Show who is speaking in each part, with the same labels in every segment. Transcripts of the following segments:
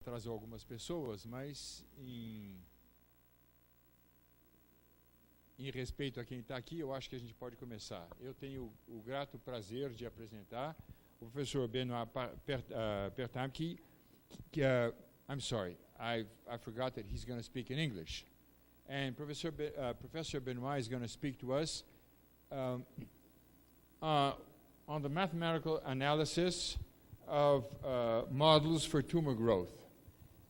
Speaker 1: atrasou algumas pessoas, mas em respeito a quem está aqui, eu acho que a gente pode começar. Eu tenho o grato prazer de apresentar o professor Benoit Pertamki. I'm sorry, I forgot that he's going to speak in English. And Professor Benoit is going to speak to us on the mathematical analysis of models for tumor growth.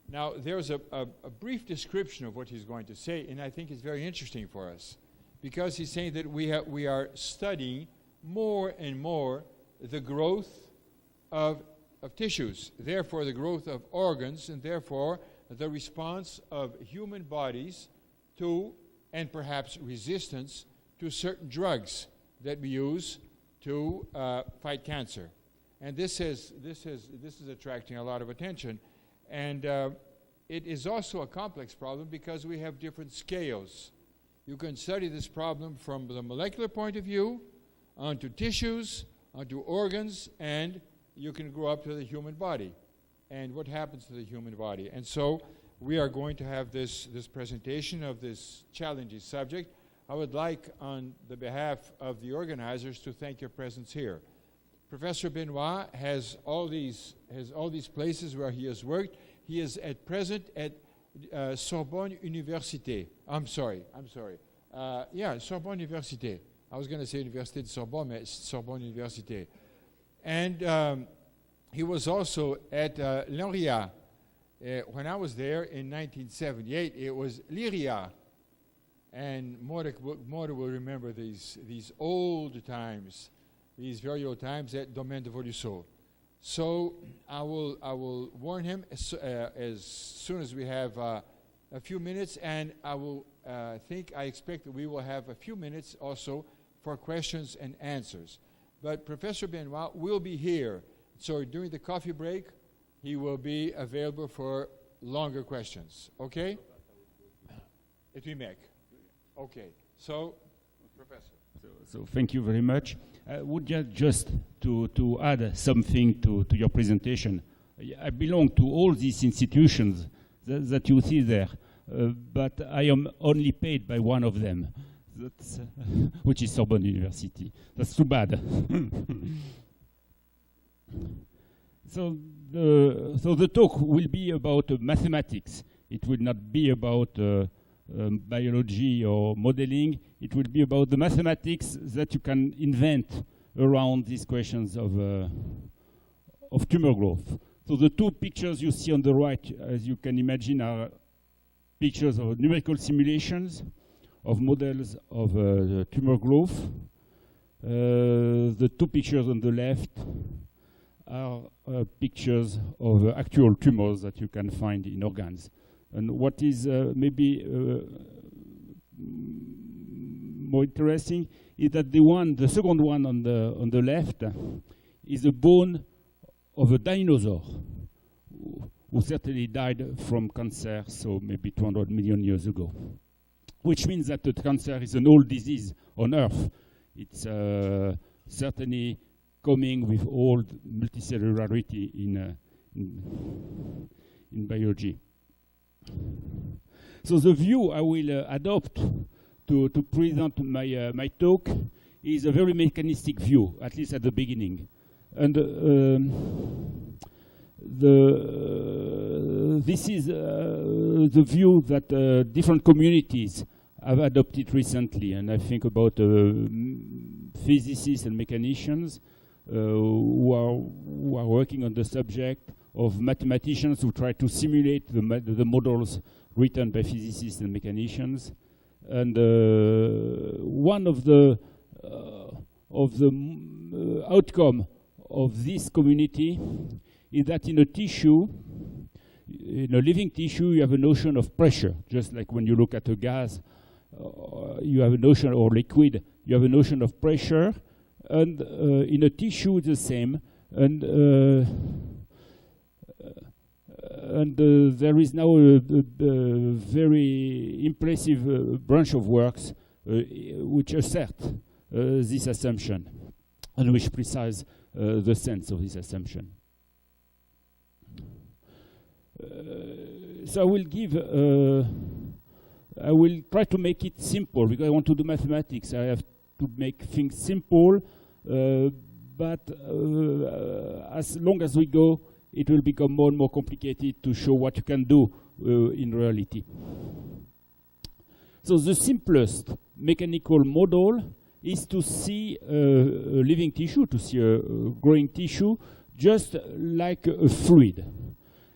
Speaker 1: Now, there's a brief description of what he's going to say, and I think it's very interesting for us, because he's saying that we are studying more and more the growth of tissues, therefore the growth of organs, and therefore the response of human bodies to, and perhaps resistance to, certain drugs that we use to fight cancer. And this is attracting a lot of attention. And it is also a complex problem because we have different scales. You can study this problem from the molecular point of view, onto tissues, onto organs, and you can go up to the human body and what happens to the human body. And so we are going to have this presentation of this challenging subject. I would like, on the behalf of the organizers, to thank your presence here. Professor Benoit has all these places where he has worked. He is at present at Sorbonne Université. I'm sorry. Sorbonne Université. I was going to say Université de Sorbonne, but it's Sorbonne Université. And he was also at l'INRIA. When I was there in 1978, it was l'IRIA. And Maura will remember these old times, these very old times at Domaine de Vaulusseau. So I will warn him as soon as we have a few minutes, and I expect that we will have a few minutes also for questions and answers. But Professor Benoit will be here, so during the coffee break, he will be available for longer questions. Okay? It will make. Okay. So, Professor.
Speaker 2: So thank you very much. Would you just to add something to your presentation? I belong to all these institutions that you see there, but I am only paid by one of them, which is Sorbonne University. That's too bad. So the talk will be about mathematics. It will not be about biology or modeling. It will be about the mathematics that you can invent around these questions of tumor growth. So the two pictures you see on the right, as you can imagine, are pictures of numerical simulations of models of tumor growth. The two pictures on the left are pictures of actual tumors that you can find in organs. And what is maybe more interesting is that the second one on the left is a bone of a dinosaur who certainly died from cancer, so maybe 200 million years ago. Which means that the cancer is an old disease on Earth. It's certainly coming with old multicellularity in biology. So the view I will adopt to present my talk is a very mechanistic view, at least at the beginning. And this is the view that different communities have adopted recently, and I think about physicists and mechanicians who are working on the subject, of mathematicians who try to simulate the models written by physicists and mechanicians. And one of the outcome of this community is that in a tissue, in a living tissue, you have a notion of pressure, just like when you look at a gas, you have a notion, or liquid, you have a notion of pressure, and in a tissue it's the same. And there is now a very impressive branch of works which assert this assumption and which precise the sense of this assumption. So I will give. I will try to make it simple because I want to do mathematics. I have to make things simple, but as long as we go, it will become more and more complicated to show what you can do in reality. So the simplest mechanical model is to see a living tissue, to see a growing tissue, just like a fluid.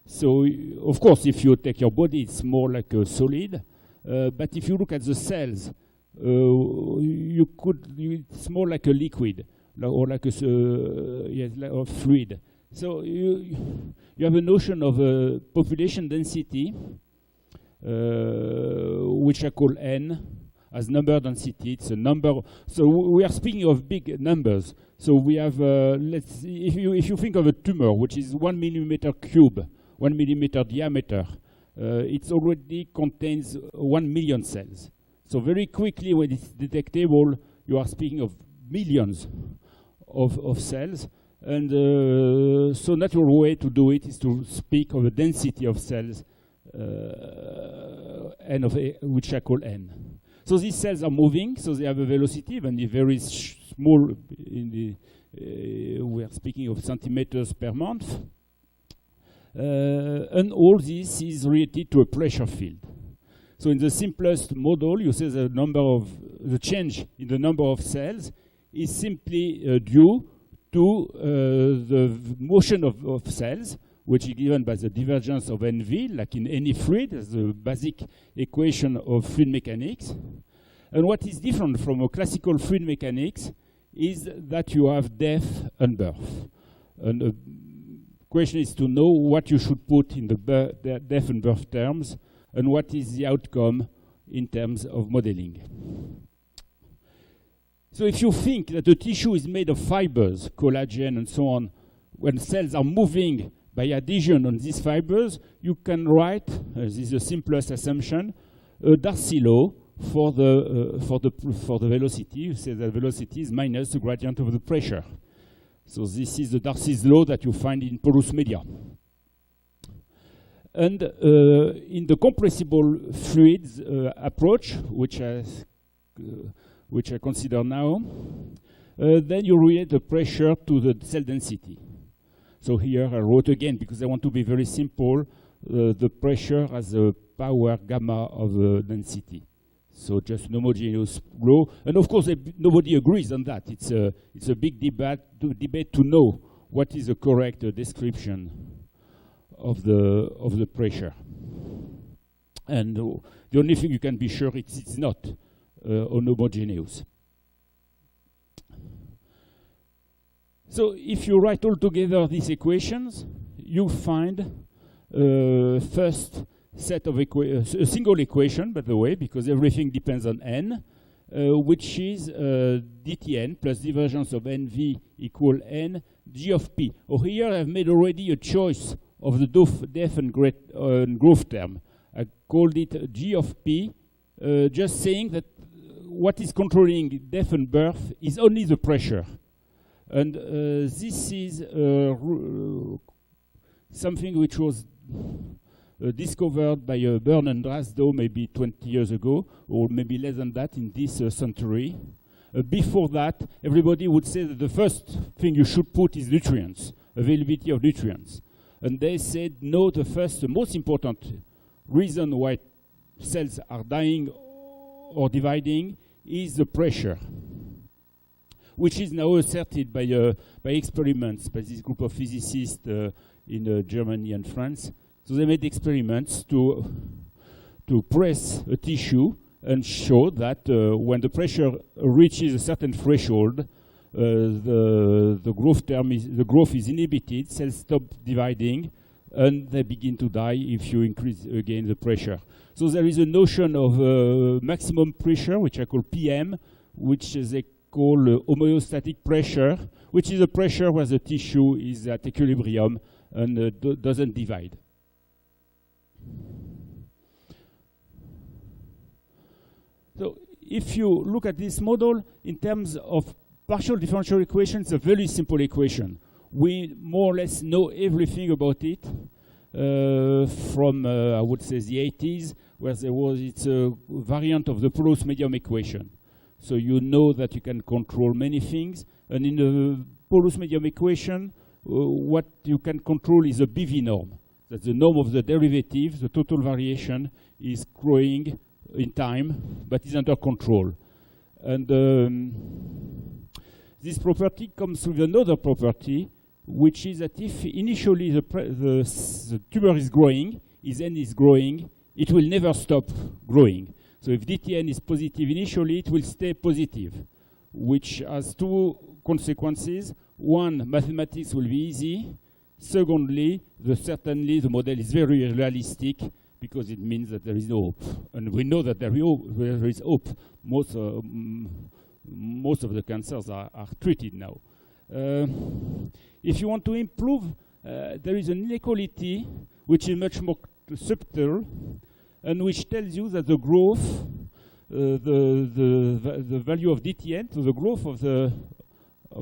Speaker 2: So, of course, if you take your body, it's more like a solid. But if you look at the cells, it's more like a liquid, or like a fluid. So you have a notion of population density, which I call n, as number density. It's a number. So we are speaking of big numbers. So we have, let's see, if you think of a tumor, which is 1 millimeter cube, 1 millimeter diameter, it already contains 1 million cells. So very quickly, when it's detectable, you are speaking of millions of cells. And so natural way to do it is to speak of a density of cells, n of a, which I call n. So these cells are moving, so they have a velocity, even if very small. We are speaking of centimeters per month. And all this is related to a pressure field. So in the simplest model, you say the change in the number of cells is simply due to the motion of cells, which is given by the divergence of NV, like in any fluid, as the basic equation of fluid mechanics. And what is different from a classical fluid mechanics is that you have death and birth. And the question is to know what you should put in the death and birth terms, and what is the outcome in terms of modeling. So if you think that the tissue is made of fibers, collagen and so on, when cells are moving by adhesion on these fibers, you can write, this is the simplest assumption, a Darcy law for the velocity. You say that velocity is minus the gradient of the pressure. So this is the Darcy's law that you find in porous media. And in the compressible fluids approach, which I consider now, then you relate the pressure to the cell density. So here I wrote again, because I want to be very simple, the pressure as a power gamma of the density. So just an homogeneous law. And of course, nobody agrees on that. It's a big debate to know what is the correct description of the pressure. And the only thing you can be sure it's not homogeneous. So if you write all together these equations, you find first set of a single equation, by the way, because everything depends on n, which is dTn plus divergence of nv equal n g of p. Oh, here I've made already a choice of the depth and growth term. I called it g of p, just saying that what is controlling death and birth is only the pressure. And this is something which was discovered by Byrne and Drasdow maybe 20 years ago, or maybe less than that in this century. Before that, everybody would say that the first thing you should put is nutrients, availability of nutrients. And they said, no, the most important reason why cells are dying or dividing is the pressure, which is now asserted by experiments by this group of physicists in Germany and France. So they made experiments to press a tissue and show that when the pressure reaches a certain threshold, the growth is inhibited, cells stop dividing, and they begin to die if you increase again the pressure. So there is a notion of maximum pressure, which I call PM, which they call homeostatic pressure, which is a pressure where the tissue is at equilibrium and doesn't divide. So if you look at this model in terms of partial differential equation, it's a very simple equation. We more or less know everything about it. from, I would say, the 80s, where it's a variant of the porous medium equation. So you know that you can control many things. And in the porous medium equation, what you can control is a BV norm. That's the norm of the derivative. The total variation is growing in time, but is under control. And this property comes with another property, which is that if initially the tumor is growing, its n is growing, it will never stop growing. So if dTn is positive initially, it will stay positive, which has two consequences. One, mathematics will be easy. Secondly, certainly the model is very realistic, because it means that there is no hope. And we know that there is hope. Most of the cancers are treated now. If you want to improve, there is an inequality which is much more subtle, and which tells you that the growth, the value of dTn, so the growth of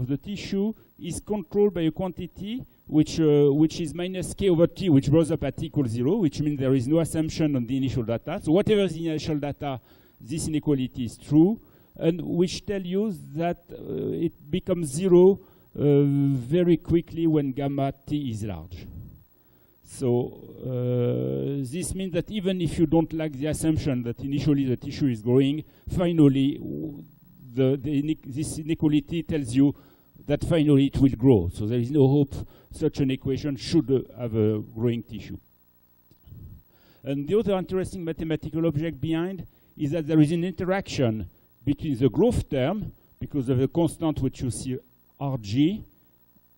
Speaker 2: the tissue, is controlled by a quantity which is minus k over t, which grows up at t equals 0, which means there is no assumption on the initial data. So whatever is the initial data, this inequality is true, and which tell you that it becomes 0 very quickly when gamma t is large. So this means that even if you don't like the assumption that initially the tissue is growing, finally this inequality tells you that finally it will grow. So there is no hope such an equation should have a growing tissue. And the other interesting mathematical object behind is that there is an interaction between the growth term, because of the constant which you see Rg,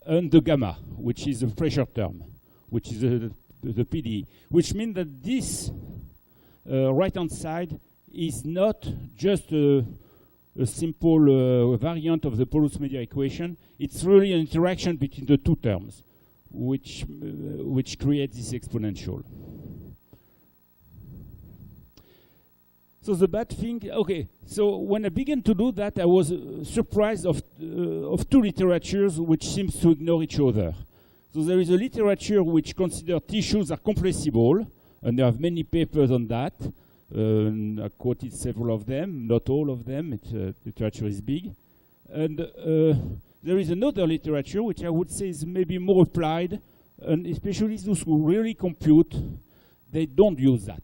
Speaker 2: and the gamma, which is the pressure term, which is the PDE, which means that this right-hand side is not just a simple variant of the porous media equation. It's really an interaction between the two terms, which creates this exponential. So the bad thing, okay, so when I began to do that, I was surprised of two literatures which seems to ignore each other. So there is a literature which considers tissues are compressible, and there are many papers on that. I quoted several of them, not all of them. Literature is big. And there is another literature which I would say is maybe more applied, and especially those who really compute, they don't use that.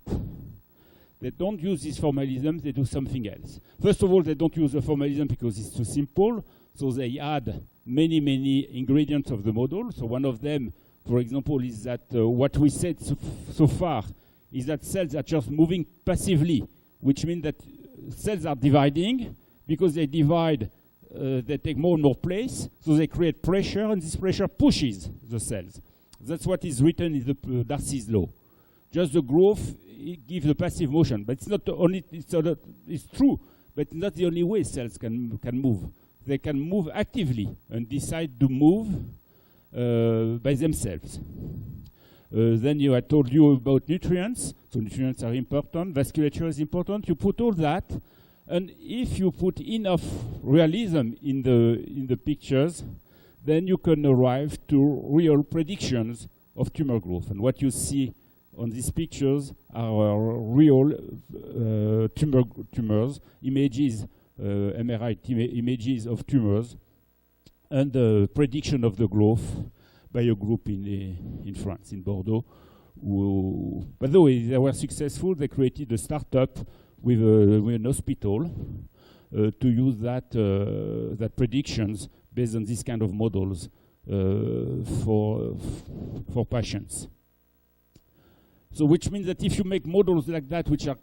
Speaker 2: They don't use this formalism, they do something else. First of all, they don't use the formalism because it's too simple, so they add many ingredients of the model. So one of them, for example, is that what we said so far is that cells are just moving passively, which means that cells are dividing. Because they divide, they take more and more place, so they create pressure, and this pressure pushes the cells. That's what is written in the Darcy's law. Just the growth, it gives a passive motion, but it's not only, it's true, but not the only way cells can move. They can move actively and decide to move by themselves. Then I told you about nutrients. So nutrients are important, vasculature is important. You put all that, and if you put enough realism in the pictures, then you can arrive to real predictions of tumor growth. And what you see on these pictures are real tumors, images, MRI images of tumors, and the prediction of the growth by a group in France, in Bordeaux. By the way, they were successful. They created a startup with an hospital to use that predictions based on these kind of models for patients. So which means that if you make models like that which are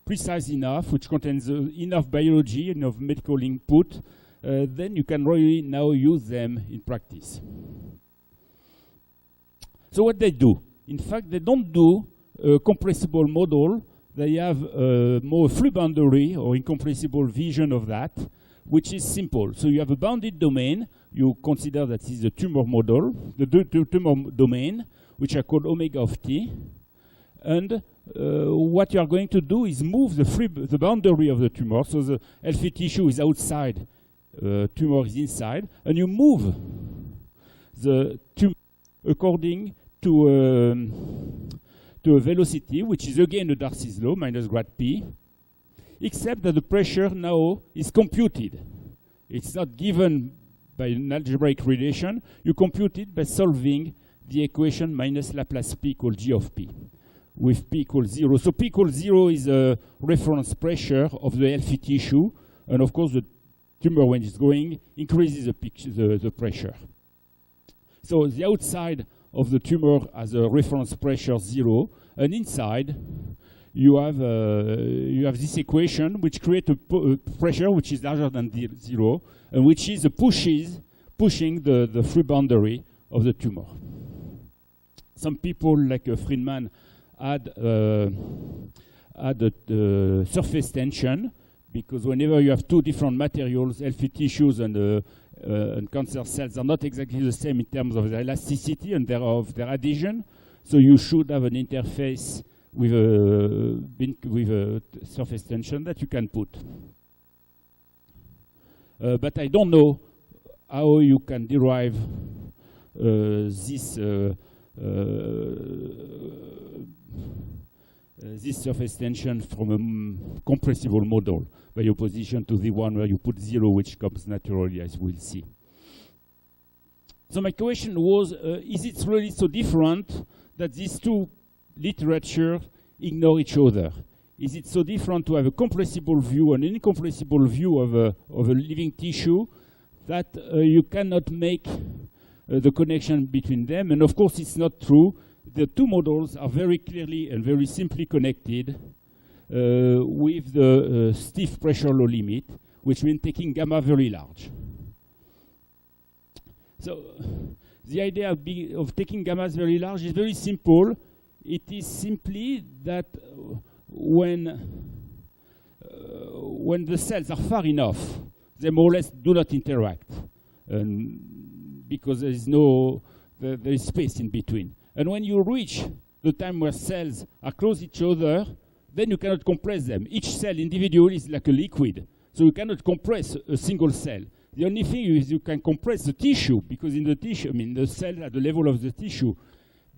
Speaker 2: precise enough, which contains enough biology, enough medical input, then you can really now use them in practice. So what they do? In fact, they don't do a compressible model. They have more free boundary or incompressible vision of that, which is simple. So you have a bounded domain. You consider that this is a tumor model, the tumor domain, which are called omega of t. And what you are going to do is move the boundary of the tumor. So the healthy tissue is outside, tumor is inside, and you move the tumor according to a velocity, which is again the Darcy's law, minus grad P, except that the pressure now is computed. It's not given by an algebraic relation. You compute it by solving the equation minus Laplace P equals G of P, with P equals 0. So P equals 0 is a reference pressure of the healthy tissue, and of course the tumor, when it's growing, increases the pressure. So the outside of the tumor has a reference pressure 0, and inside you have this equation which creates a pressure which is larger than 0, and which is pushing the free boundary of the tumor. Some people, like Friedman, add surface tension, because whenever you have two different materials, healthy tissues and cancer cells are not exactly the same in terms of their elasticity and of their adhesion. So you should have an interface with a surface tension that you can put. But I don't know how you can derive this surface tension from a compressible model by opposition to the one where you put 0, which comes naturally, as we'll see. So my question was, is it really so different that these two literature ignore each other? Is it so different to have a compressible view and an incompressible view of a living tissue that you cannot make the connection between them? And of course, it's not true. The two models are very clearly and very simply connected with the stiff pressure low limit, which means taking gamma very large. So the idea of taking gammas very large is very simple. It is simply that when the cells are far enough, they more or less do not interact, because there is space in between. And when you reach the time where cells are close to each other, then you cannot compress them. Each cell individually is like a liquid, so you cannot compress a single cell. The only thing is you can compress the tissue, because in the tissue, the cell at the level of the tissue,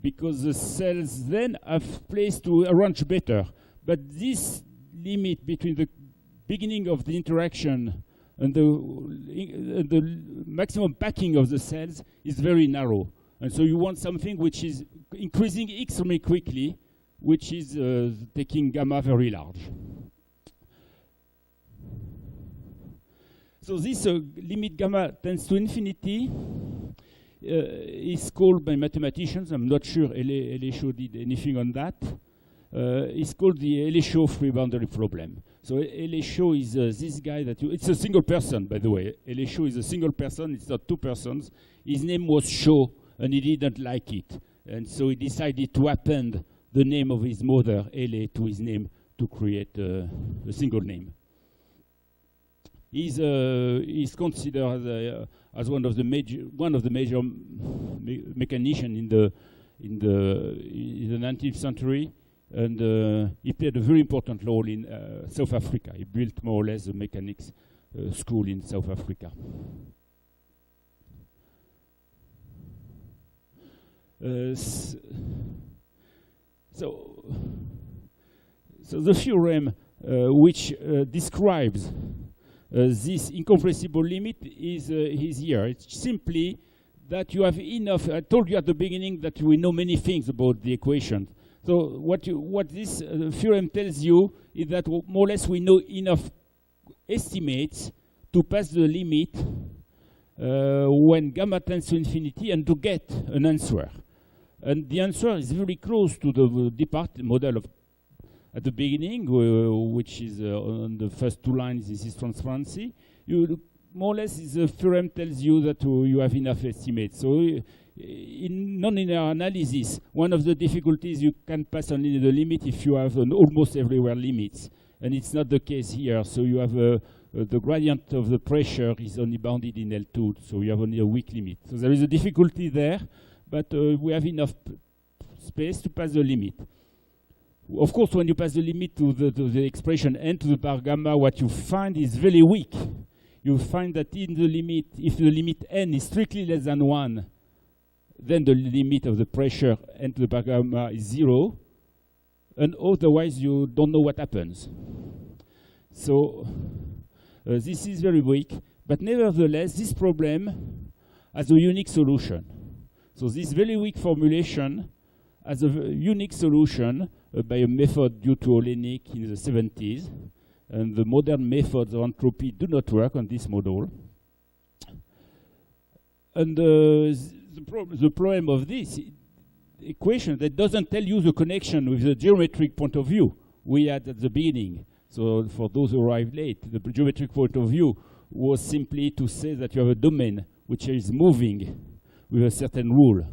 Speaker 2: because the cells then have place to arrange better. But this limit between the beginning of the interaction and the maximum packing of the cells is very narrow. And so you want something which is increasing extremely quickly, which is taking gamma very large. So this limit gamma tends to infinity is called by mathematicians, I'm not sure Elisho did anything on that, it's called the Elisho free boundary problem. So Elisho is this guy it's a single person, by the way. Elisho is a single person, it's not two persons. His name was Shaw, and he didn't like it. And so he decided to append the name of his mother, Ele, to his name to create a single name. He's considered as one of the major mechanicians in the 19th century, and he played a very important role in South Africa. He built more or less the mechanics school in South Africa. So the theorem which describes this incompressible limit is here. It's simply that you have enough. I told you at the beginning that we know many things about the equation. So what this theorem tells you is that more or less we know enough estimates to pass the limit when gamma tends to infinity and to get an answer. And the answer is very close to the Descartes model at the beginning, which is on the first two lines. This is transparency. More or less, the theorem tells you that you have enough estimates. So in nonlinear analysis, one of the difficulties, you can pass only the limit if you have an almost everywhere limits. And it's not the case here. So you have the gradient of the pressure is only bounded in L2, so you have only a weak limit. So there is a difficulty there, but we have enough space to pass the limit. Of course, when you pass the limit to the expression n to the power gamma, what you find is very weak. You find that in the limit, if the limit n is strictly less than 1, then the limit of the pressure and the gamma is 0, and otherwise you don't know what happens. So this is very weak, but nevertheless, this problem has a unique solution. So this very weak formulation has a unique solution by a method due to Olenek in the 70s, and the modern methods of entropy do not work on this model. And the problem of this equation that doesn't tell you the connection with the geometric point of view we had at the beginning. So for those who arrived late, the geometric point of view was simply to say that you have a domain which is moving with a certain rule.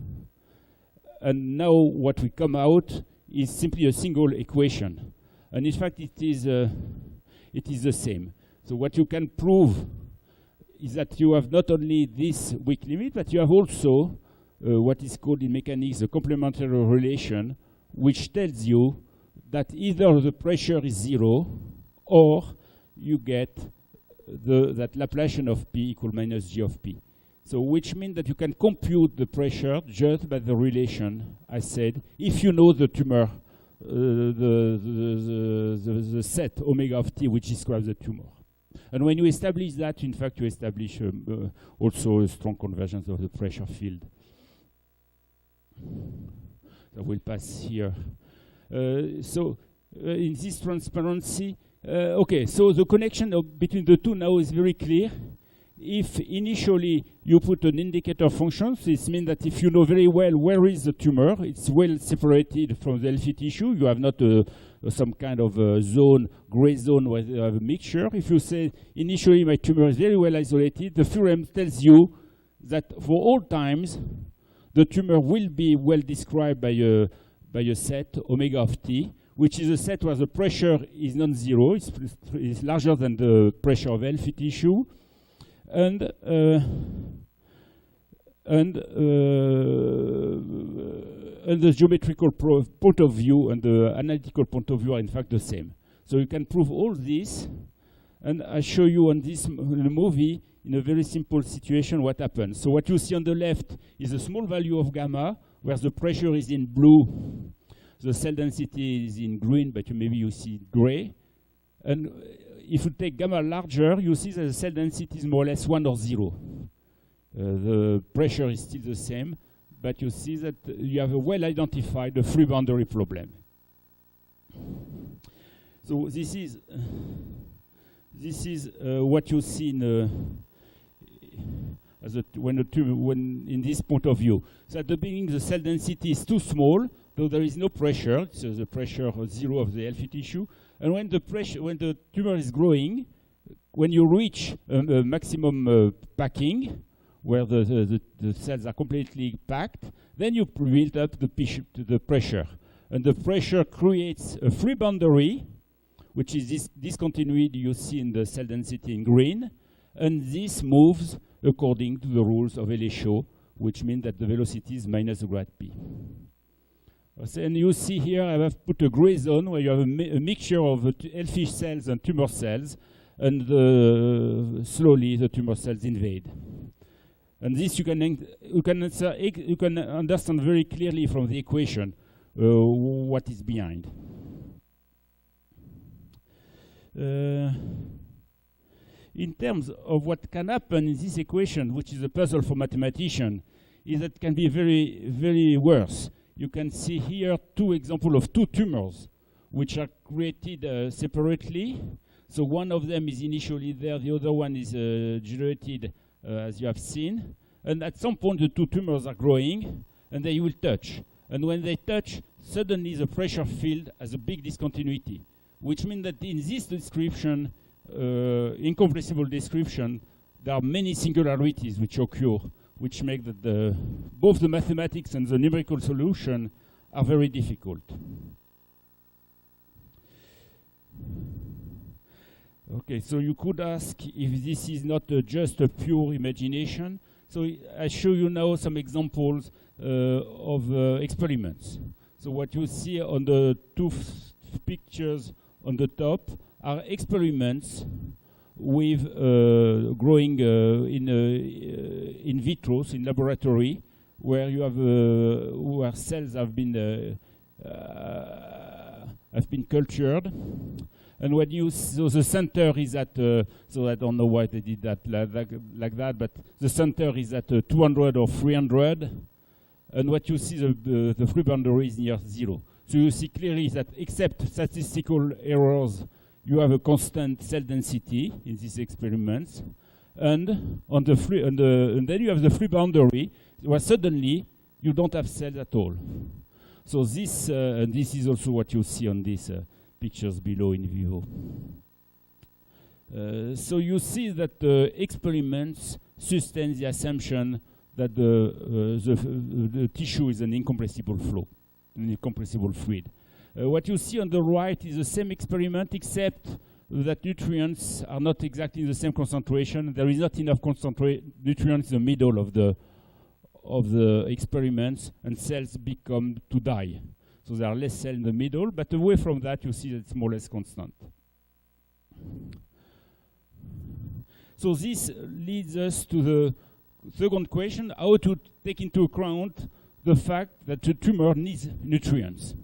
Speaker 2: And now what we come out is simply a single equation. And in fact, it is the same. So what you can prove is that you have not only this weak limit, but you have also what is called in mechanics a complementary relation, which tells you that either the pressure is 0 or you get that Laplacian of P equal minus G of P. So which means that you can compute the pressure just by the relation I said, if you know the tumor, the set omega of T which describes the tumor. And when you establish that, in fact, you establish also a strong convergence of the pressure field. I will pass here. So in this transparency, okay, so the connection between the two now is very clear. If initially you put an indicator function, this means that if you know very well where is the tumor, it's well separated from the healthy tissue. You have not some kind of zone, gray zone where you have a mixture. If you say initially my tumor is very well isolated, the theorem tells you that for all times, the tumor will be well described by a set, omega of T, which is a set where the pressure is non-zero. It's larger than the pressure of healthy tissue. And the geometrical point of view and the analytical point of view are in fact the same. So you can prove all this, and I show you on this movie in a very simple situation what happens. So what you see on the left is a small value of gamma, where the pressure is in blue, the cell density is in green, but maybe you see gray. And if you take gamma larger, you see that the cell density is more or less 1 or 0. The pressure is still the same, but you see that you have a well-identified free boundary problem. So this is what you see when in this point of view. So at the beginning, the cell density is too small, though there is no pressure. So the pressure of 0 of the healthy tissue. And when the tumor is growing, when you reach a maximum packing, where the cells are completely packed, then you build up the pressure. And the pressure creates a free boundary, which is this discontinuity you see in the cell density in green. And this moves according to the rules of Elisho, which mean that the velocity is minus the grad P. And you see here I have put a gray zone where you have a mixture of healthy cells and tumor cells, and slowly the tumor cells invade. And this you can understand very clearly from the equation what is behind. In terms of what can happen in this equation, which is a puzzle for mathematicians, is that it can be very, very worse. You can see here two examples of two tumors which are created separately. So one of them is initially there, the other one is generated as you have seen. And at some point the two tumors are growing and they will touch. And when they touch, suddenly the pressure field has a big discontinuity, which means that in this description, incompressible description, there are many singularities which occur, which make that both the mathematics and the numerical solution are very difficult. Okay, so you could ask if this is not just a pure imagination. So I show you now some examples of experiments. So what you see on the two pictures on the top are experiments with growing in vitro, in laboratory, where you have where cells have been cultured. And when you so the center is at so I don't know why they did that like that, but the center is at 200 or 300, and what you see the free boundary is near 0. So you see clearly that except statistical errors, you have a constant cell density in these experiments, and on the free and then you have the free boundary where suddenly you don't have cells at all. So this and this is also what you see on these pictures below in vivo. So you see that the experiments sustain the assumption that the tissue is an incompressible flow, an incompressible fluid. What you see on the right is the same experiment, except that nutrients are not exactly in the same concentration. There is not enough nutrients in the middle of the experiments, and cells become to die. So there are less cells in the middle, but away from that, you see that it's more or less constant. So this leads us to the second question: how to take into account the fact that the tumor needs nutrients.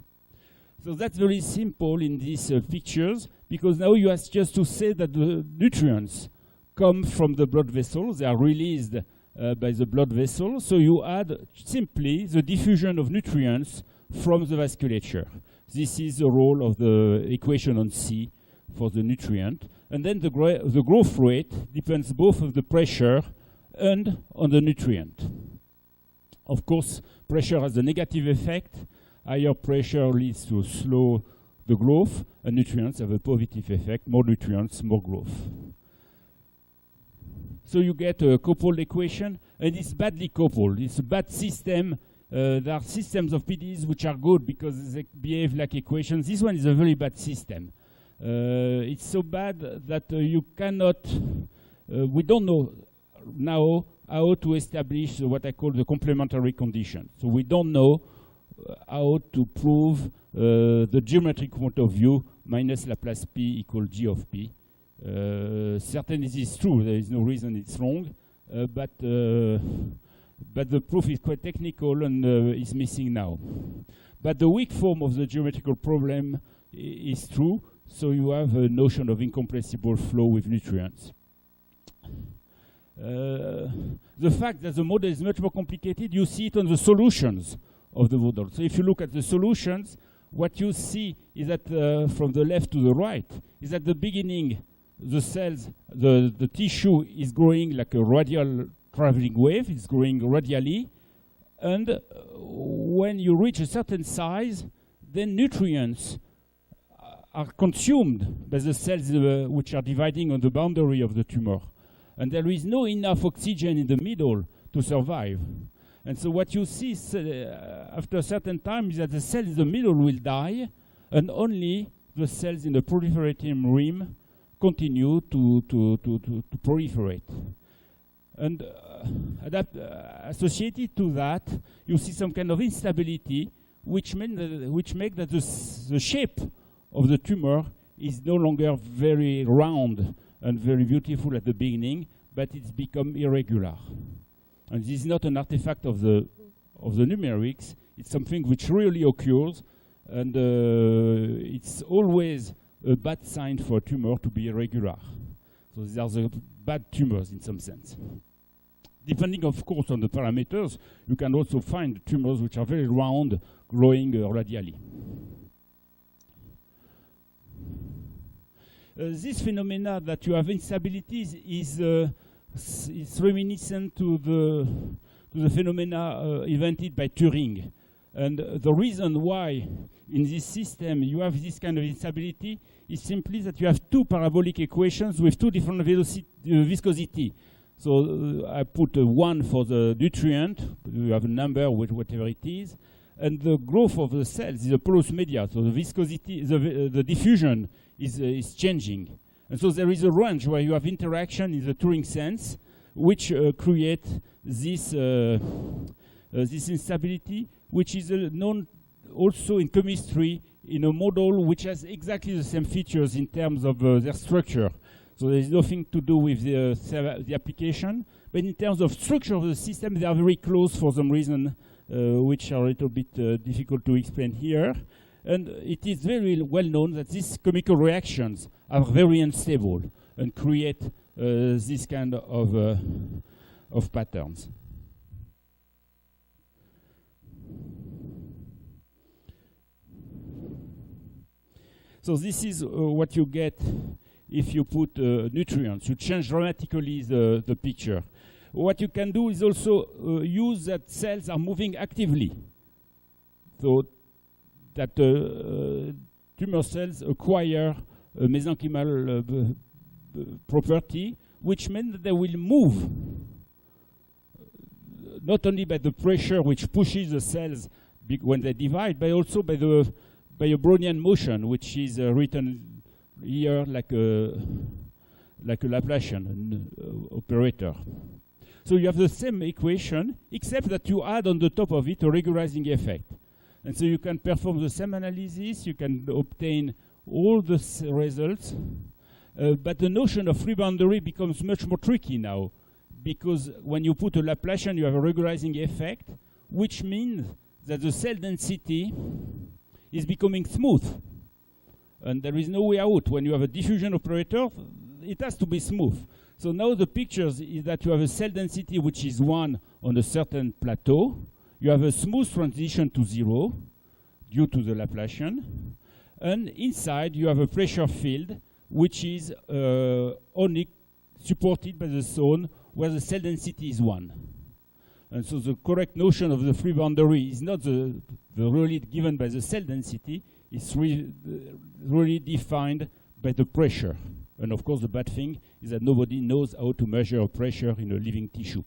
Speaker 2: So that's very simple in these pictures, because now you have just to say that the nutrients come from the blood vessels. They are released by the blood vessels. So you add simply the diffusion of nutrients from the vasculature. This is the role of the equation on C for the nutrient. And then the growth rate depends both on the pressure and on the nutrient. Of course, pressure has a negative effect. Higher pressure leads to slow the growth, and nutrients have a positive effect. More nutrients, more growth. So you get a coupled equation, and it's badly coupled. It's a bad system. There are systems of PDEs which are good because they behave like equations. This one is a very bad system. It's so bad that you cannot, we don't know now how to establish what I call the complementary condition. So we don't know how to prove the geometric point of view minus Laplace P equal G of P. Certainly this is true, there is no reason it's wrong, but the proof is quite technical and is missing now. But the weak form of the geometrical problem is true, so you have a notion of incompressible flow with nutrients. The fact that the model is much more complicated, you see it on the solutions of the model. So if you look at the solutions, what you see is that from the left to the right, is at the beginning, the cells, the tissue is growing like a radial traveling wave, it's growing radially, and when you reach a certain size, then nutrients are consumed by the cells which are dividing on the boundary of the tumor. And there is no enough oxygen in the middle to survive. And so what you see after a certain time is that the cells in the middle will die, and only the cells in the proliferating rim continue to proliferate. And associated to that, you see some kind of instability, which make that the shape of the tumor is no longer very round and very beautiful at the beginning, but it's become irregular. And this is not an artifact of the numerics. It's something which really occurs, and it's always a bad sign for a tumor to be irregular. So these are the bad tumors in some sense. Depending, of course, on the parameters, you can also find tumors which are very round, growing radially. This phenomena that you have instabilities is reminiscent to the phenomena invented by Turing. And the reason why in this system you have this kind of instability is simply that you have two parabolic equations with two different viscosity. So I put one for the nutrient, you have a number with whatever it is, and the growth of the cells is a porous media, so the viscosity, the diffusion is changing. And so there is a range where you have interaction in the Turing sense, which create this instability, which is known also in chemistry in a model which has exactly the same features in terms of their structure. So there is nothing to do with the application, But in terms of structure of the system, they are very close for some reason, which are a little bit difficult to explain here. And it is very well known that these chemical reactions are very unstable and create this kind of patterns. So this is what you get if you put nutrients. You change dramatically the picture. What you can do is also use that cells are moving actively. So that tumor cells acquire a mesenchymal property, which means that they will move not only by the pressure which pushes the cells when they divide, but also by a Brownian motion, which is written here like a Laplacian operator. So you have the same equation, except that you add on the top of it a regularizing effect. And so you can perform the same analysis, you can obtain all the results, but the notion of free boundary becomes much more tricky now, because when you put a Laplacian, you have a regularizing effect, which means that the cell density is becoming smooth. And there is no way out. When you have a diffusion operator, it has to be smooth. So now the picture is that you have a cell density which is 1 on a certain plateau. You have a smooth transition to 0 due to the Laplacian. And inside you have a pressure field which is only supported by the zone where the cell density is 1. And so the correct notion of the free boundary is not the really given by the cell density, it's really defined by the pressure. And of course the bad thing is that nobody knows how to measure pressure in a living tissue.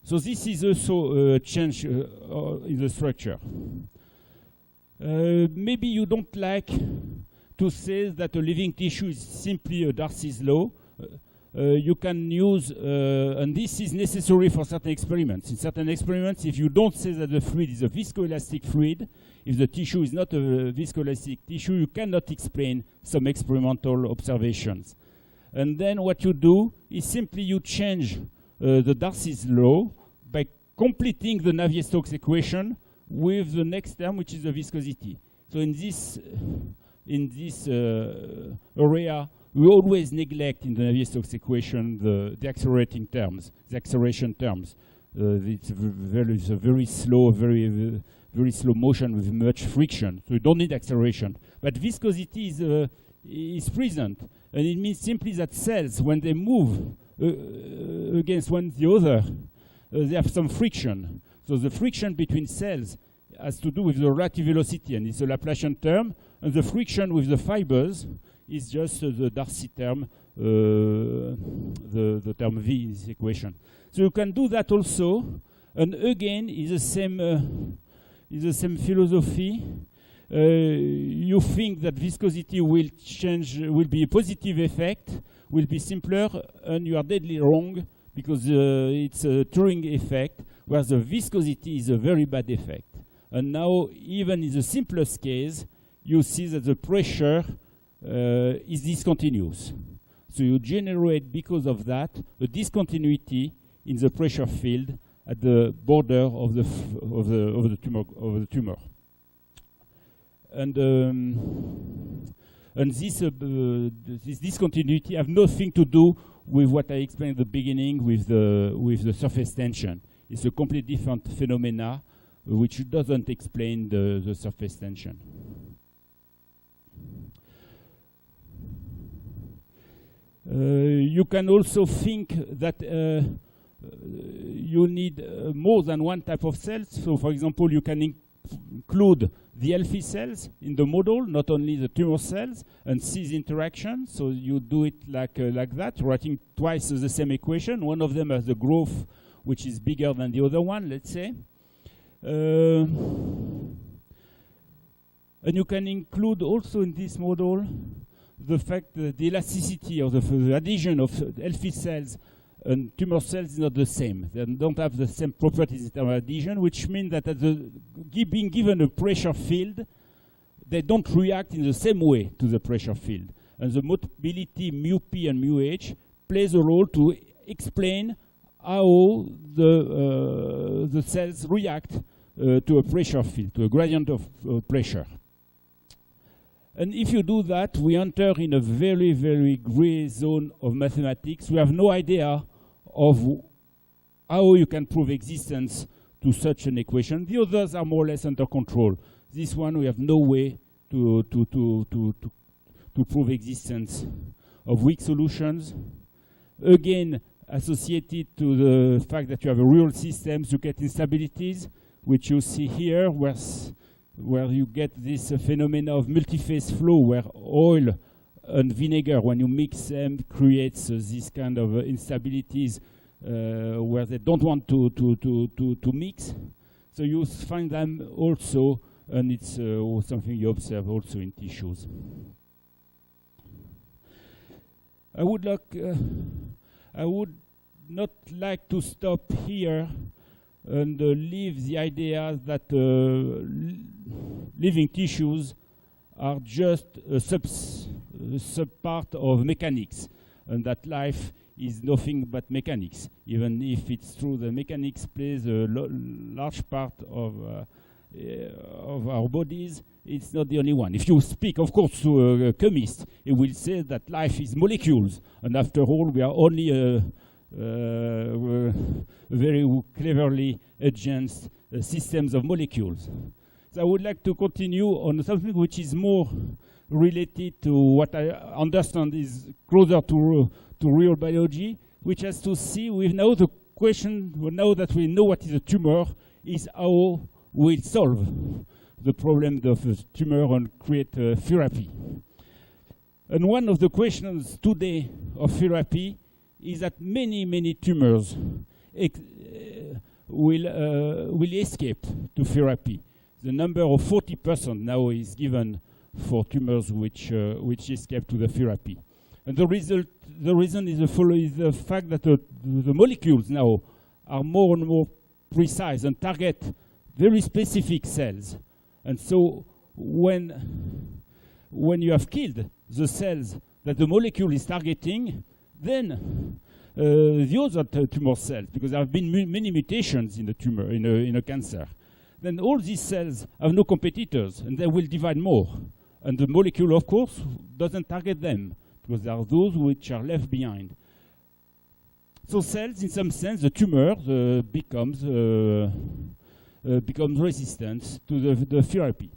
Speaker 2: So this is also a change in the structure. Maybe you don't like to say that a living tissue is simply a Darcy's law. You can use, and this is necessary for certain experiments. In certain experiments, if you don't say that the fluid is a viscoelastic fluid, if the tissue is not a viscoelastic tissue, you cannot explain some experimental observations. And then what you do is simply you change the Darcy's law by completing the Navier-Stokes equation with the next term, which is the viscosity. So in this area, we always neglect in the Navier-Stokes equation the accelerating terms, the acceleration terms. It's a very slow, very slow motion with much friction. So you don't need acceleration. But viscosity is present. And it means simply that cells, when they move against one the other, they have some friction. So the friction between cells has to do with the relative velocity, and it's a Laplacian term. And the friction with the fibers is just the Darcy term, the term V in this equation. So you can do that also, and again, is the same philosophy. You think that viscosity will change, will be a positive effect, will be simpler, and you are deadly wrong, because it's a Turing effect, where the viscosity is a very bad effect. And now, even in the simplest case, you see that the pressure is discontinuous. So you generate, because of that, a discontinuity in the pressure field at the border of the tumor. And this discontinuity have nothing to do with what I explained at the beginning with the surface tension. It's a completely different phenomena which doesn't explain the surface tension. You can also think that you need more than one type of cells. So, for example, you can include the healthy cells in the model, not only the tumor cells, and see the interaction. So you do it like that, writing twice the same equation. One of them has the growth, which is bigger than the other one, let's say. And you can include also in this model the fact that the elasticity or the adhesion of healthy cells and tumor cells is not the same. They don't have the same properties in terms of adhesion, which means that at being given a pressure field, they don't react in the same way to the pressure field. And the mobility mu p and mu h plays a role to explain how the cells react to a pressure field, to a gradient of pressure. And if you do that, we enter in a very, very gray zone of mathematics. We have no idea of how you can prove existence to such an equation. The others are more or less under control. This one, we have no way to prove existence of weak solutions. Again, associated to the fact that you have a real systems, you get instabilities, which you see here, where you get this phenomena of multi-phase flow, where oil and vinegar, when you mix them, creates this kind of instabilities where they don't want to mix. So you find them also, and it's something you observe also in tissues. I would not like to stop here and leave the idea that living tissues are just a sub part of mechanics, and that life is nothing but mechanics. Even if it's true, the mechanics plays a large part of our bodies, it's not the only one. If you speak, of course, to a chemist, he will say that life is molecules, and after all, we are only very cleverly advanced systems of molecules. So I would like to continue on something which is more related to what I understand is closer to real biology, which has to see with now the question, now that we know what is a tumor, is how we solve the problem of a tumor and create therapy. And one of the questions today of therapy is that many tumors will escape to therapy. The number of 40% now is given for tumors which escape to the therapy. And the reason is the fact that the molecules now are more and more precise and target very specific cells. And so when you have killed the cells that the molecule is targeting, then the other tumor cells, because there have been many mutations in the tumor, in a cancer, then all these cells have no competitors, and they will divide more. And the molecule, of course, doesn't target them, because there are those which are left behind. So cells, in some sense, the tumor becomes resistant to the therapy.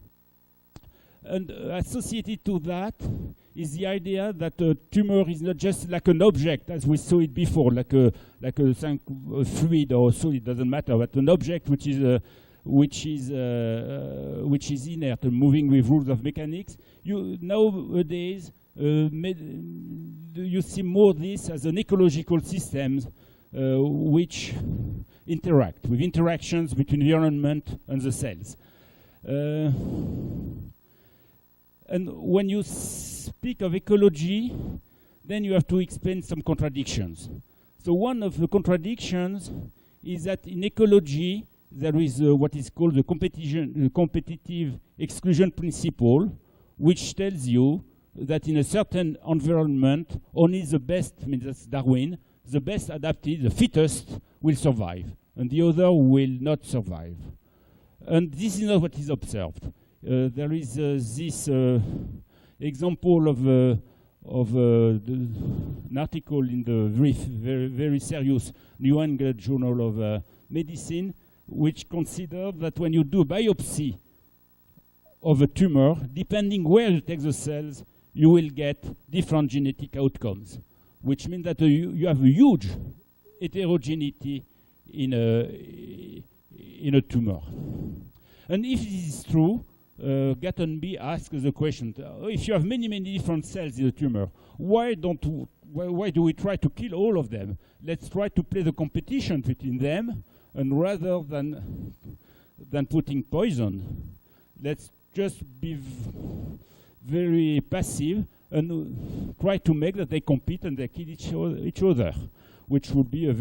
Speaker 2: And associated to that is the idea that a tumor is not just like an object, as we saw it before, like a fluid or solid, doesn't matter, but an object which is inert and moving with rules of mechanics. Nowadays, you see more this as an ecological system which interact with interactions between the environment and the cells. And when you speak of ecology, then you have to explain some contradictions. So one of the contradictions is that in ecology, there is what is called the competitive exclusion principle, which tells you that in a certain environment, only the best, I mean that's Darwin, the best adapted, the fittest, will survive, and the other will not survive. And this is not what is observed. There is this example of an article in the very serious New England Journal of Medicine, which considered that when you do a biopsy of a tumor, depending where you take the cells, you will get different genetic outcomes, which means that you have a huge heterogeneity in a tumor. And if this is true, Gatenby asks the question, if you have many different cells in a tumor, why do we try to kill all of them? Let's try to play the competition between them, and rather than putting poison, let's just be very passive and try to make that they compete and they kill each other, which would be a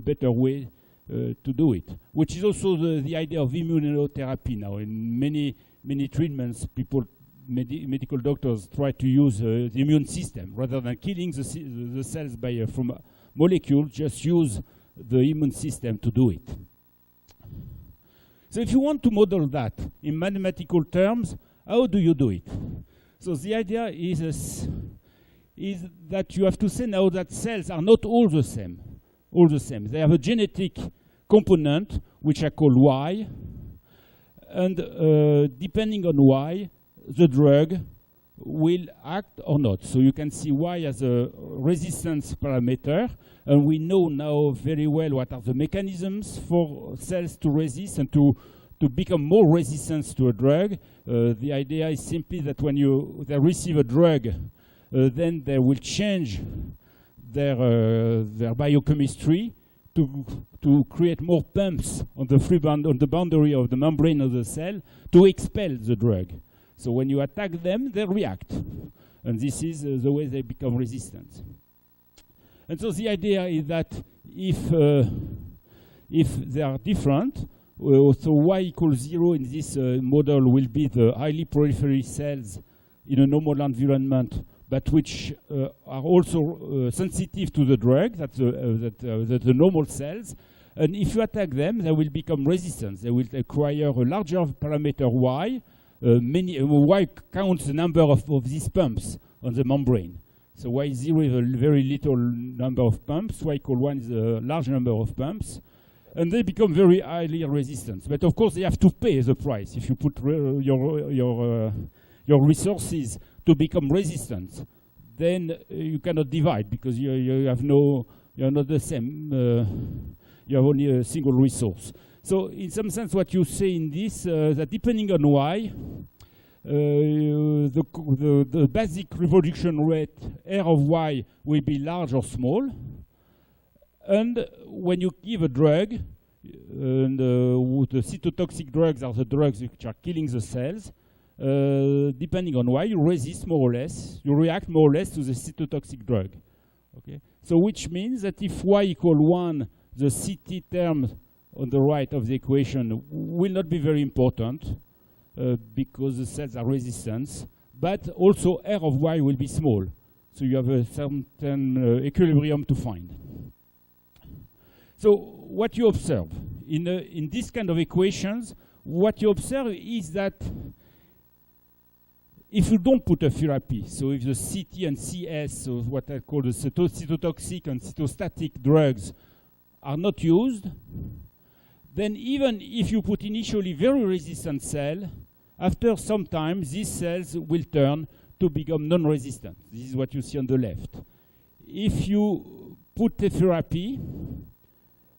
Speaker 2: better way to do it, which is also the idea of immunotherapy now. In many treatments, people medical doctors try to use the immune system rather than killing the cells by from molecules. Just use the immune system to do it. So if you want to model that in mathematical terms, how do you do it? So the idea is that you have to say now that cells are not all the same. They have a genetic component which I call Y, and depending on Y, the drug will act or not. So you can see Y as a resistance parameter, and we know now very well what are the mechanisms for cells to resist and to become more resistant to a drug. The idea is simply that when they receive a drug, then they will change their biochemistry to create more pumps on the boundary of the membrane of the cell to expel the drug. So when you attack them, they react. And this is the way they become resistant. And so the idea is that if they are different, so Y equals 0 in this model will be the highly proliferate cells in a normal environment, but which are also sensitive to the drug, that's the normal cells. And if you attack them, they will become resistant. They will acquire a larger parameter Y. Y counts the number of these pumps on the membrane. So Y0 is a very little number of pumps. Y equal 1 is a large number of pumps. And they become very highly resistant. But of course, they have to pay the price. If you put your resources to become resistant, then you cannot divide because you're not the same. You have only a single resource. So in some sense, what you say in this, that depending on Y, the basic reproduction rate, R of Y, will be large or small. And when you give a drug, and the cytotoxic drugs are the drugs which are killing the cells, depending on Y, you resist more or less, you react more or less to the cytotoxic drug. Okay? So which means that if Y equal 1, the CT term on the right of the equation will not be very important because the cells are resistant, but also R of Y will be small. So you have a certain equilibrium to find. So what you observe in this kind of equations, what you observe is that if you don't put a therapy, so if the CT and CS, so what I call the cytotoxic and cytostatic drugs, are not used, then even if you put initially very resistant cell, after some time these cells will turn to become non-resistant. This is what you see on the left. If you put a therapy,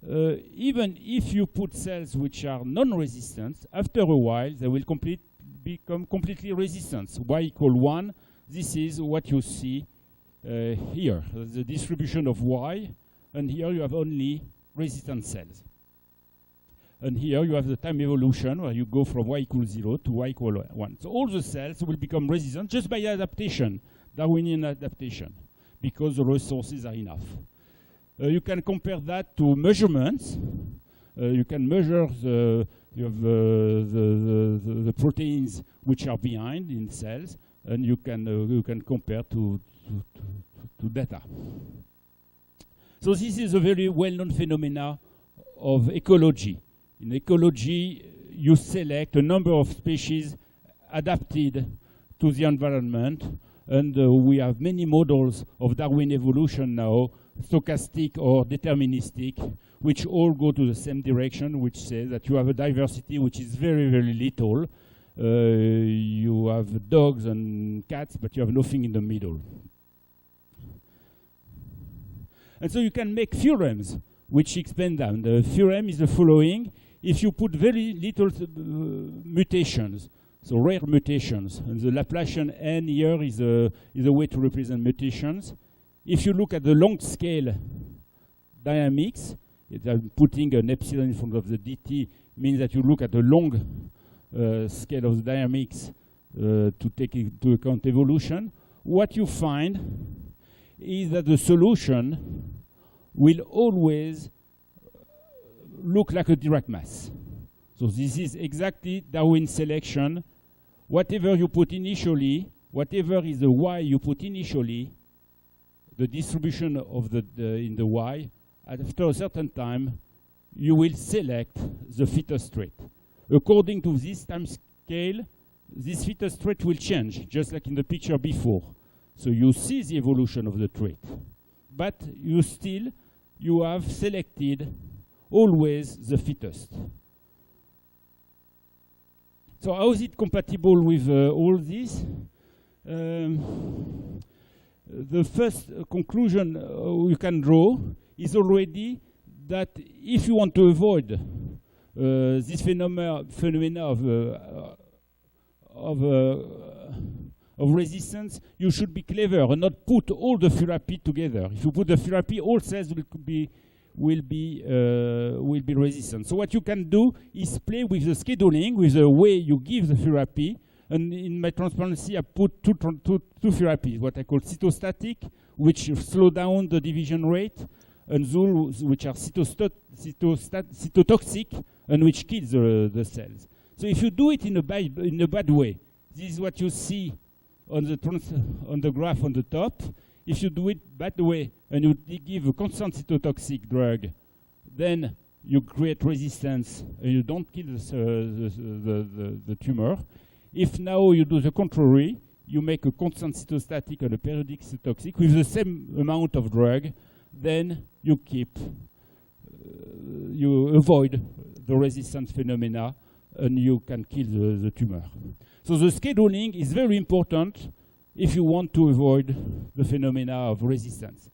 Speaker 2: even if you put cells which are non-resistant, after a while they will become completely resistant. Y equal 1, this is what you see here, the distribution of Y, and here you have only resistant cells. And here you have the time evolution where you go from Y equals 0 to Y equal 1. So all the cells will become resistant just by adaptation, Darwinian adaptation, because the resources are enough. You can compare that to measurements. You can measure the proteins which are behind in cells, and you can compare to data. So this is a very well-known phenomena of ecology. In ecology, you select a number of species adapted to the environment, and we have many models of Darwin evolution now, stochastic or deterministic, which all go to the same direction, which says that you have a diversity which is very, very little. You have dogs and cats, but you have nothing in the middle. And so you can make theorems which expand them. The theorem is the following. If you put very little mutations, so rare mutations, and the Laplacian n here is a way to represent mutations. If you look at the long scale dynamics, putting an epsilon in front of the dt means that you look at the long scale of the dynamics to take into account evolution. What you find is that the solution will always look like a Dirac mass. So this is exactly Darwin selection whatever you put initially, whatever is the y you put initially, the distribution of in the y, after a certain time, you will select the fittest trait. According to this time scale, this fittest trait will change, just like in the picture before. So you see the evolution of the trait. But you have selected always the fittest. So how is it compatible with all this? The first conclusion you can draw is already that if you want to avoid this phenomena of resistance, you should be clever and not put all the therapy together. If you put the therapy, all cells will be resistant. So what you can do is play with the scheduling, with the way you give the therapy. And in my transparency, I put two therapies, what I call cytostatic, which slow down the division rate, and those which are cytotoxic, and which kills the cells. So if you do it in a bad way, this is what you see on the graph on the top. If you do it bad way, and you give a constant cytotoxic drug, then you create resistance, and you don't kill the tumor. If now you do the contrary, you make a constant cytostatic and a periodic cytotoxic with the same amount of drug, then you avoid the resistance phenomena and you can kill the tumor. So the scheduling is very important if you want to avoid the phenomena of resistance.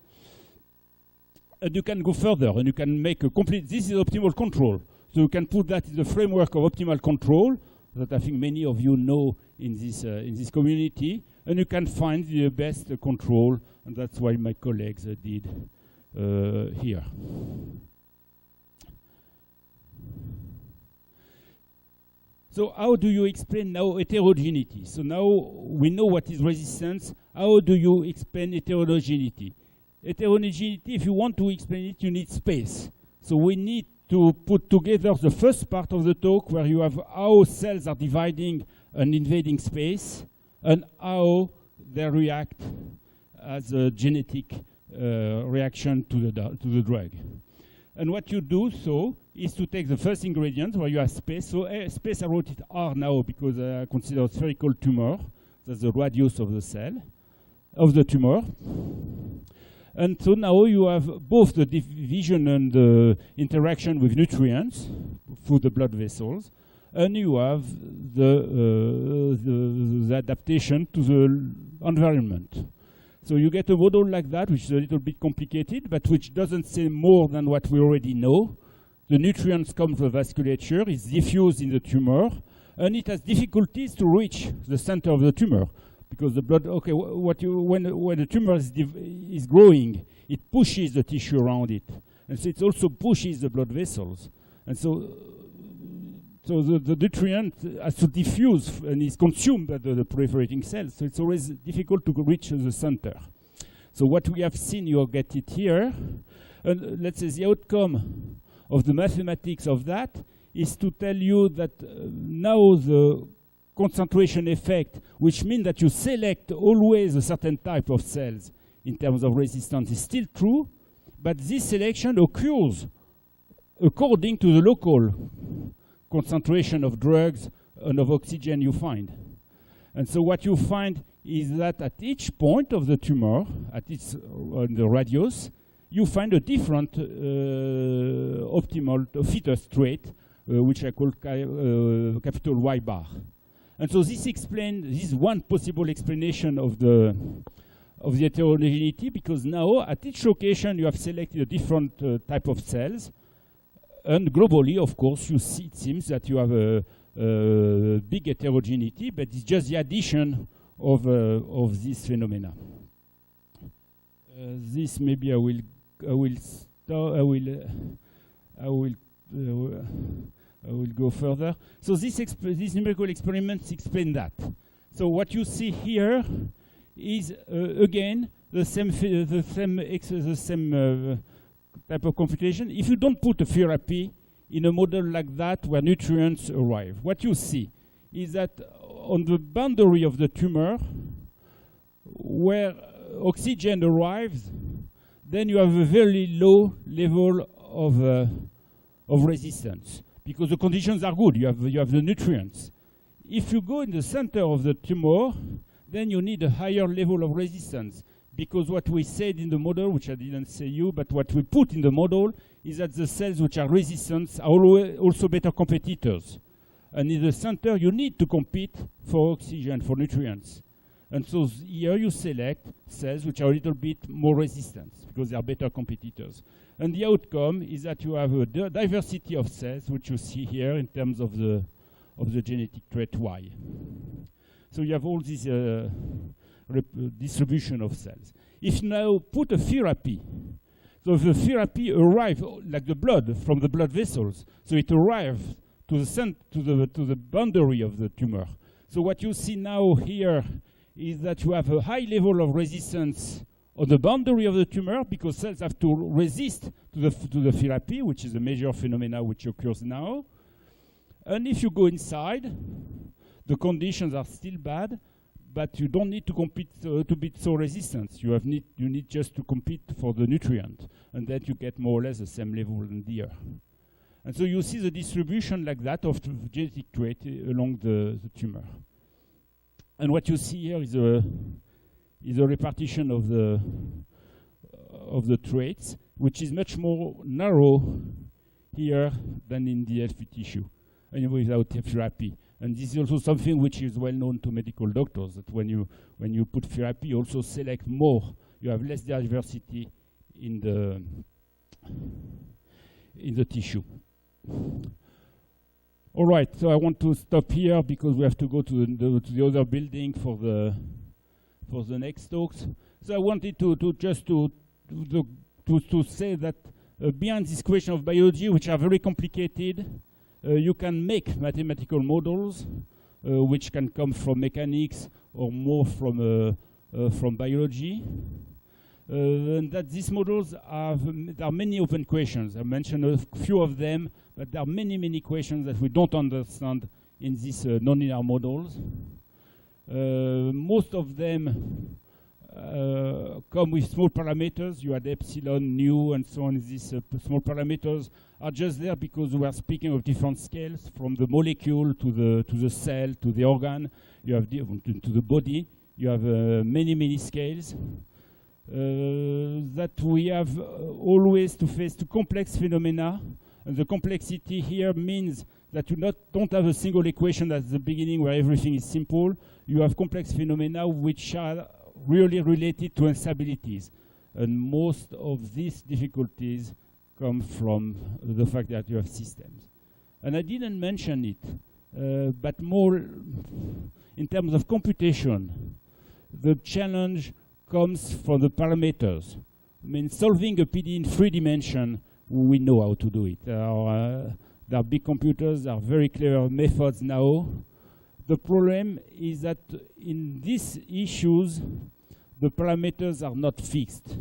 Speaker 2: And you can go further and you can make a complete, this is optimal control. So you can put that in the framework of optimal control that I think many of you know in this community, and you can find the best control, and that's why my colleagues did here. So how do you explain now heterogeneity? So now we know what is resistance. How do you explain heterogeneity? Heterogeneity, if you want to explain it, you need space. So we need to put together the first part of the talk where you have how cells are dividing and invading space and how they react as a genetic reaction to the drug. And what you do so is to take the first ingredient where you have space. So space I wrote it R now because I consider spherical tumor. That's the radius of the cell, of the tumor. And so now you have both the division and the interaction with nutrients through the blood vessels, and you have the adaptation to the environment. So you get a model like that, which is a little bit complicated, but which doesn't say more than what we already know. The nutrients come from the vasculature, it's diffused in the tumor, and it has difficulties to reach the center of the tumor. Because the blood, okay, when the tumor is growing, it pushes the tissue around it. And so it also pushes the blood vessels. And so the nutrient has to diffuse and is consumed by the proliferating cells. So it's always difficult to reach the center. So what we have seen, you get it here. And let's say the outcome of the mathematics of that is to tell you that now the concentration effect, which means that you select always a certain type of cells in terms of resistance, is still true, but this selection occurs according to the local concentration of drugs and of oxygen you find. And so what you find is that at each point of the tumor, at its on the radius, you find a different optimal fittest trait, which I call capital Y bar. And so this is one possible explanation of the heterogeneity, because now at each location you have selected a different type of cells, and globally, of course, you see it seems that you have a big heterogeneity, but it's just the addition of this phenomena. This maybe I will go further. So these numerical experiments explain that. So what you see here is again the same type of computation. If you don't put a therapy in a model like that where nutrients arrive, what you see is that on the boundary of the tumor, where oxygen arrives, then you have a very low level of resistance, because the conditions are good. You have the nutrients. If you go in the center of the tumor, then you need a higher level of resistance, because what we said in the model, which I didn't say you, but what we put in the model is that the cells which are resistant are also better competitors. And in the center, you need to compete for oxygen, for nutrients. And so here you select cells which are a little bit more resistant, because they are better competitors. And the outcome is that you have a diversity of cells, which you see here in terms of the genetic trait Y. So you have all this distribution of cells. If now put a therapy, so the therapy arrives like the blood from the blood vessels, so it arrives to the boundary of the tumor. So what you see now here is that you have a high level of resistance on the boundary of the tumor, because cells have to resist to the therapy, which is a major phenomena which occurs now. And if you go inside, the conditions are still bad, but you don't need to compete to be so resistant. You need just to compete for the nutrient, and then you get more or less the same level than here. And so you see the distribution like that of genetic trait along the tumor. And what you see here is a repartition of the traits, which is much more narrow here than in the healthy tissue, and without therapy. And this is also something which is well known to medical doctors, that when you put therapy, you also select more. You have less diversity in the tissue. All right, so I want to stop here because we have to go to the other building for the next talks. So I wanted to say that behind this question of biology, which are very complicated, you can make mathematical models, which can come from mechanics or more from biology. And that these models there are many open questions. I mentioned a few of them, but there are many questions that we don't understand in these nonlinear models. Most of them come with small parameters. You had epsilon, nu, and so on. These small parameters are just there because we are speaking of different scales, from the molecule to the cell to the organ. You have to the body. You have many scales. That we have always to face to complex phenomena, and the complexity here means that you don't have a single equation at the beginning where everything is simple. You have complex phenomena which are really related to instabilities, and most of these difficulties come from the fact that you have systems. And I didn't mention it, but more in terms of computation, the challenge comes from the parameters. I mean, solving a PD in 3 dimensions, we know how to do it. There are big computers, there are very clever methods now. The problem is that in these issues, the parameters are not fixed.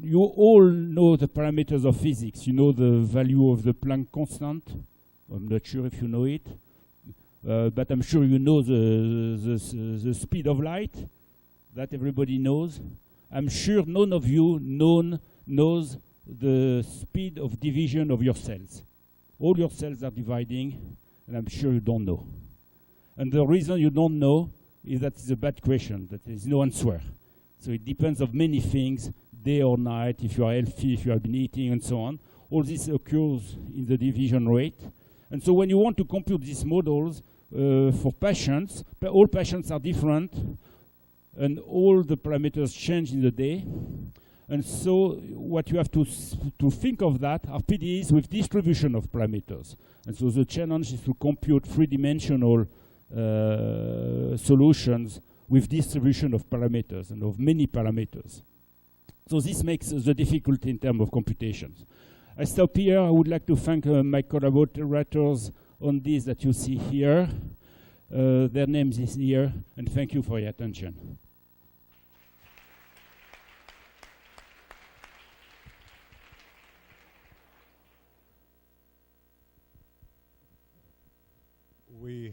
Speaker 2: You all know the parameters of physics. You know the value of the Planck constant. I'm not sure if you know it, but I'm sure you know the speed of light. That everybody knows. I'm sure none of you knows the speed of division of your cells. All your cells are dividing, and I'm sure you don't know. And the reason you don't know is that it's a bad question, that there is no answer. So it depends on many things, day or night, if you are healthy, if you have been eating, and so on. All this occurs in the division rate. And so when you want to compute these models for patients, all patients are different, and all the parameters change in the day. And so what you have to think of that are PDEs with distribution of parameters. And so the challenge is to compute 3-dimensional solutions with distribution of parameters and of many parameters. So this makes the difficulty in terms of computations. I stop here. I would like to thank my collaborators on this that you see here. Their names is here, and thank you for your attention.
Speaker 3: We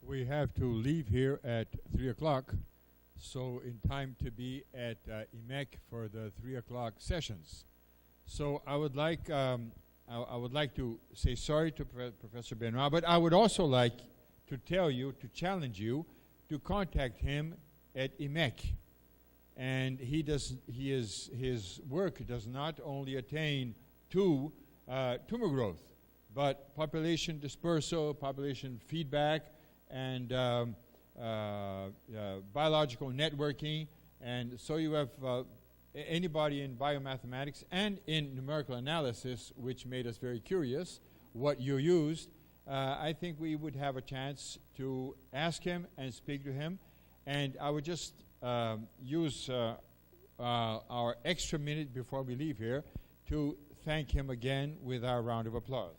Speaker 1: We have to leave here at 3 o'clock, so in time to be at IMEC for the 3 o'clock sessions. So I would like to say sorry to Professor Benoit, but I would also like to tell you, to challenge you, to contact him at IMEC. And his work does not only attain to tumor growth, but population dispersal, population feedback, and biological networking. And so you have anybody in biomathematics and in numerical analysis, which made us very curious what you used. I think we would have a chance to ask him and speak to him. And I would just use our extra minute before we leave here to thank him again with our round of applause.